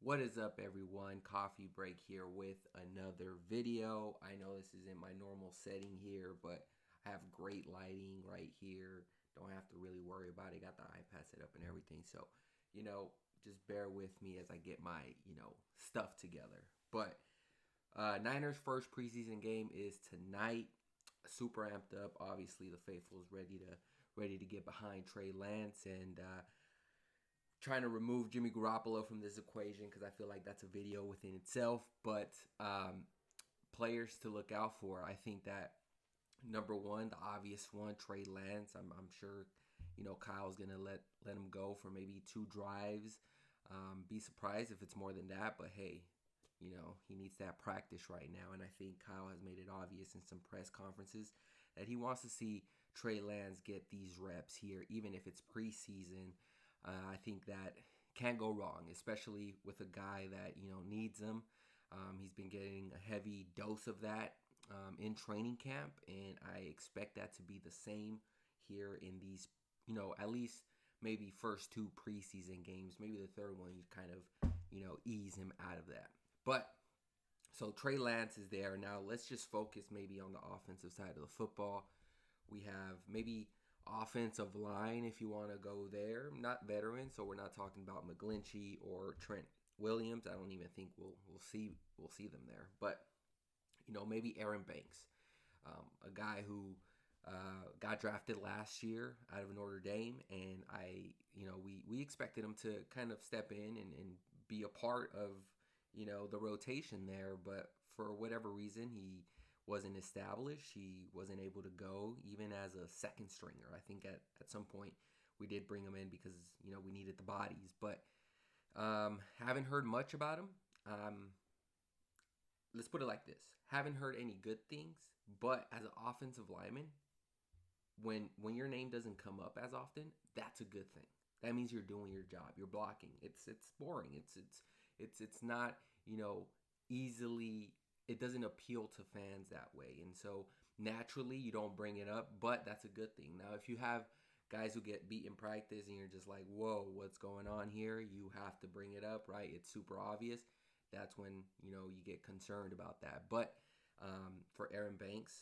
What is up, everyone? Coffee break here with another video. I know this isn't my normal setting here, but I have great lighting right here. Don't have to really worry about it. Got the iPad set up and everything. So, just bear with me as I get my, stuff together. But Niners' first preseason game is tonight. Super amped up. Obviously, the faithful is ready to get behind Trey Lance and trying to remove Jimmy Garoppolo from this equation because I feel like that's a video within itself. But players to look out for, I think that number one, the obvious one, Trey Lance. I'm sure Kyle's gonna let him go for maybe 2 drives. Be surprised if it's more than that, but hey, he needs that practice right now, and I think Kyle has made it obvious in some press conferences that he wants to see Trey Lance get these reps here, even if it's preseason. I think that can't go wrong, especially with a guy that needs them. He's been getting a heavy dose of that in training camp, and I expect that to be the same here in these, at least maybe first 2 preseason games. Maybe the third one you kind of, ease him out of that. But so Trey Lance is there now. Let's just focus maybe on the offensive side of the football. We have maybe offensive line, if you want to go there. Not veteran, so we're not talking about McGlinchey or Trent Williams. I don't even think we'll see them there. But maybe Aaron Banks, a guy who got drafted last year out of Notre Dame, and we expected him to kind of step in and be a part of the rotation there, but for whatever reason he wasn't established. He wasn't able to go even as a second stringer. I think at some point we did bring him in because we needed the bodies, but haven't heard much about him. Let's put it like this: haven't heard any good things. But as an offensive lineman, when your name doesn't come up as often, that's a good thing. That means you're doing your job. You're blocking. It's boring. It's not easily. It doesn't appeal to fans that way, and so naturally you don't bring it up. But that's a good thing. Now, if you have guys who get beat in practice and you're just like, whoa, what's going on here? You have to bring it up, right? It's super obvious. That's when you get concerned about that. But for Aaron Banks,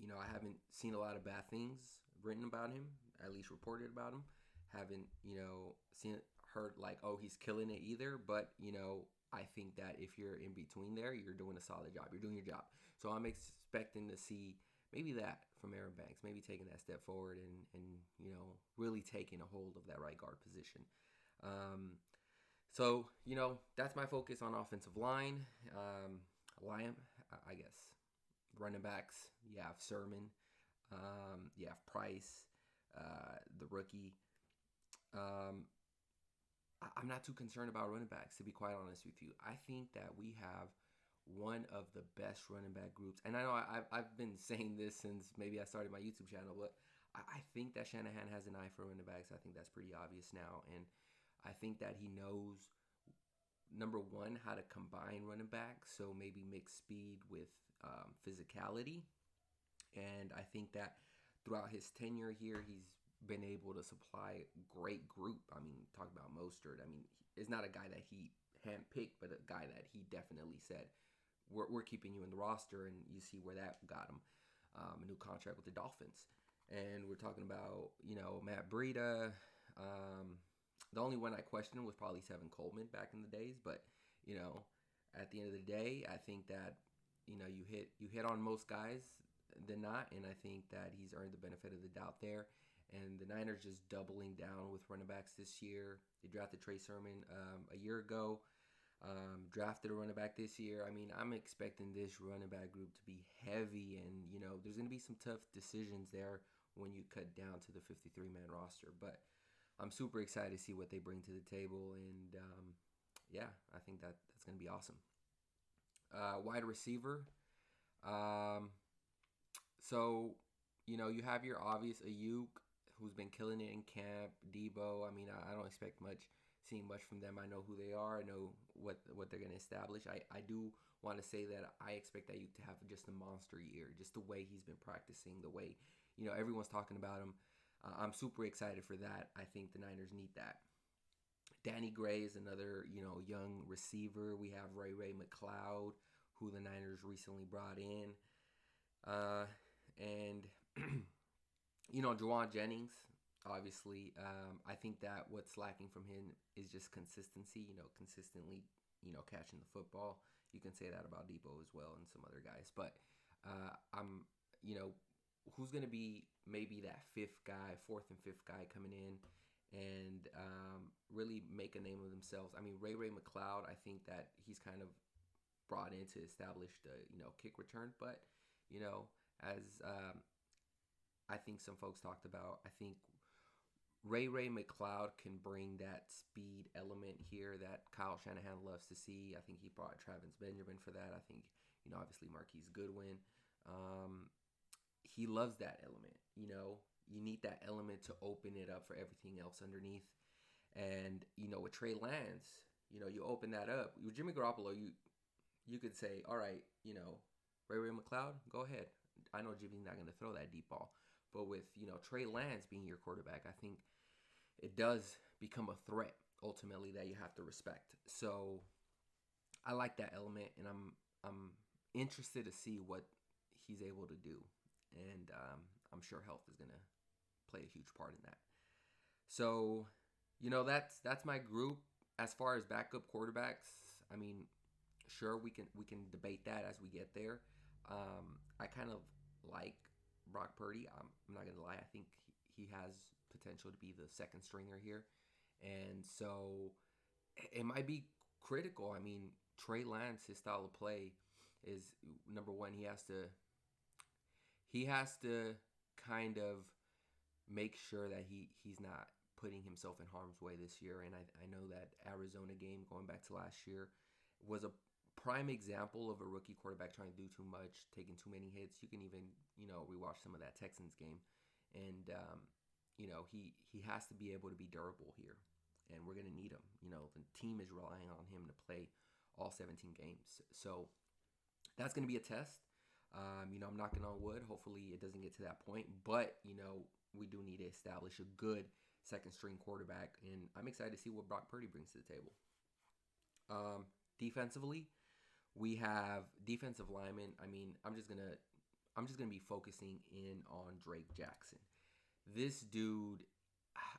I haven't seen a lot of bad things written about him, at least reported about him. Haven't, heard like, oh, he's killing it either. But, I think that if you're in between there, you're doing a solid job. You're doing your job. So I'm expecting to see maybe that from Aaron Banks, maybe taking that step forward and really taking a hold of that right guard position. So, that's my focus on offensive line. I guess. Running backs, you have Sermon, you have Price, the rookie. I'm not too concerned about running backs, to be quite honest with you. I think that we have one of the best running back groups. And I know I've been saying this since maybe I started my YouTube channel, but I think that Shanahan has an eye for running backs. I think that's pretty obvious now. And I think that he knows, number one, how to combine running backs, so maybe mix speed with physicality. And I think that throughout his tenure here, he's been able to supply great group. I mean, talk about Mostert. I mean, it's not a guy that he handpicked, but a guy that he definitely said, we're keeping you in the roster, and you see where that got him. A new contract with the Dolphins. And we're talking about, Matt Breida. The only one I questioned was probably Tevin Coleman back in the days, but, at the end of the day, I think that, you hit on most guys than not, and I think that he's earned the benefit of the doubt there. And the Niners just doubling down with running backs this year. They drafted Trey Sermon a year ago. Drafted a running back this year. I mean, I'm expecting this running back group to be heavy, and there's going to be some tough decisions there when you cut down to the 53-man roster. But I'm super excited to see what they bring to the table, and I think that's going to be awesome. Wide receiver. So you have your obvious Ayuk, who's been killing it in camp. Debo. I mean, I don't expect seeing much from them. I know who they are. I know what they're going to establish. I do want to say that I expect Ayuk to have just a monster year, just the way he's been practicing, the way everyone's talking about him. I'm super excited for that. I think the Niners need that. Danny Gray is another, young receiver. We have Ray McCloud, who the Niners recently brought in. And, Juwan Jennings, obviously. I think that what's lacking from him is just consistency, consistently, catching the football. You can say that about Debo as well and some other guys. But I'm, who's going to be maybe that fourth and fifth guy coming in and really make a name of themselves. I mean, Ray McCloud, I think that he's kind of brought in to establish the, kick return. But, as I think some folks talked about, I think Ray McCloud can bring that speed element here that Kyle Shanahan loves to see. I think he brought Travis Benjamin for that. I think, obviously Marquise Goodwin. He loves that element, You need that element to open it up for everything else underneath. And, with Trey Lance, you open that up. With Jimmy Garoppolo, you could say, all right, Ray McCloud, go ahead. I know Jimmy's not going to throw that deep ball. But with, Trey Lance being your quarterback, I think it does become a threat, ultimately, that you have to respect. So I like that element, and I'm interested to see what he's able to do. And I'm sure health is going to play a huge part in that. So, that's my group. As far as backup quarterbacks, I mean, sure, we can debate that as we get there. I kind of like Brock Purdy. I'm not going to lie. I think he has potential to be the second stringer here. And so it might be critical. I mean, Trey Lance, his style of play is, number one, he has to kind of make sure that he's not putting himself in harm's way this year. And I know that Arizona game going back to last year was a prime example of a rookie quarterback trying to do too much, taking too many hits. You can even, rewatch some of that Texans game. And, he has to be able to be durable here. And we're going to need him. The team is relying on him to play all 17 games. So that's going to be a test. I'm knocking on wood. Hopefully it doesn't get to that point. But, we do need to establish a good second string quarterback. And I'm excited to see what Brock Purdy brings to the table. Defensively, we have defensive linemen. I mean, I'm just gonna be focusing in on Drake Jackson. This dude,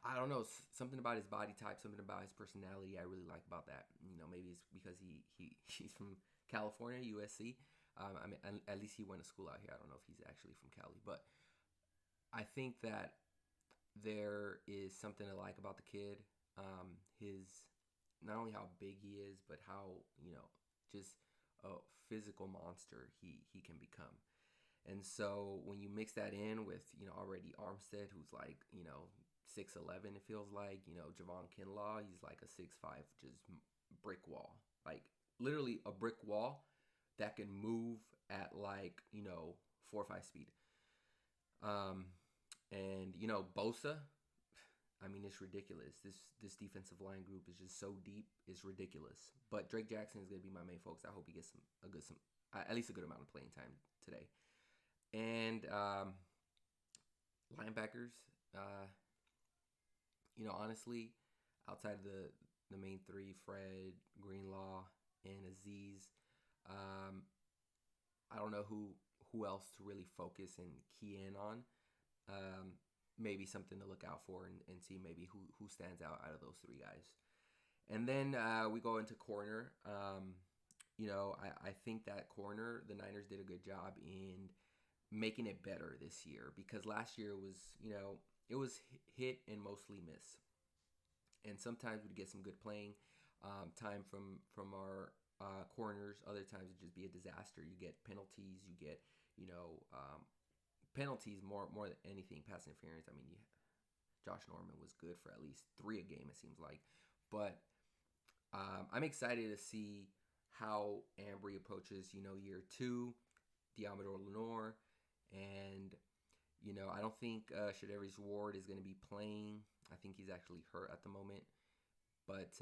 I don't know, something about his body type, something about his personality I really like about that. Maybe it's because he's from California, USC. I mean, at least he went to school out here. I don't know if he's actually from Cali, but I think that there is something to like about the kid. His, not only how big he is, but how, just a physical monster he can become. And so when you mix that in with, already Armstead, who's like, 6'11", it feels like, Javon Kinlaw, he's like a 6'5", just brick wall. Like, literally a brick wall that can move at like, 4 or 5 speed. And, Bosa, I mean, it's ridiculous. This defensive line group is just so deep. It's ridiculous. But Drake Jackson is going to be my main focus. I hope he gets at least a good amount of playing time today. And linebackers, honestly, outside of the main three, Fred, Greenlaw, and Aziz, I don't know who else to really focus and key in on. Maybe something to look out for and see maybe who stands out of those three guys. And then we go into corner. I think that corner, the Niners did a good job in making it better this year, because last year was, it was hit and mostly miss. And sometimes we'd get some good playing time from our corners. Other times it'd just be a disaster. You get penalties. You get, penalties more than anything, pass interference. I mean, Josh Norman was good for at least 3 a game, it seems like. But I'm excited to see how Ambry approaches, year 2, Diamador Lenore. And, I don't think Shadarius Ward is going to be playing. I think he's actually hurt at the moment. But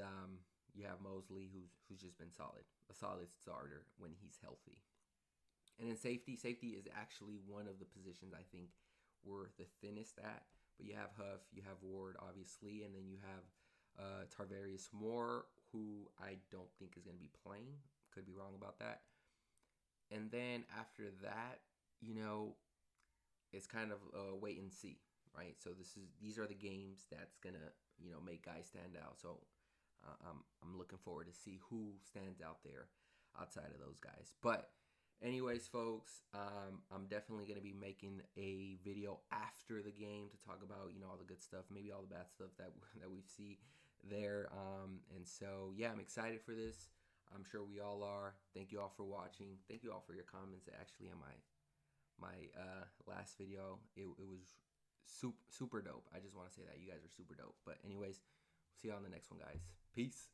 you have Mosley, who's just been a solid starter when he's healthy. And then safety is actually one of the positions I think we're the thinnest at. But you have Huff, you have Ward, obviously, and then you have Tarvarius Moore, who I don't think is going to be playing. Could be wrong about that. And then after that, you know, it's kind of a wait and see, right? So these are the games that's gonna, you know, make guys stand out. So I'm looking forward to see who stands out there outside of those guys. But anyways, folks, I'm definitely gonna be making a video after the game to talk about, you know, all the good stuff, maybe all the bad stuff that we see there. And so yeah, I'm excited for this. I'm sure we all are. Thank you all for watching. Thank you all for your comments. Actually, on my last video, it was super dope. I just want to say that you guys are super dope. But anyways, see you on the next one, guys. Peace.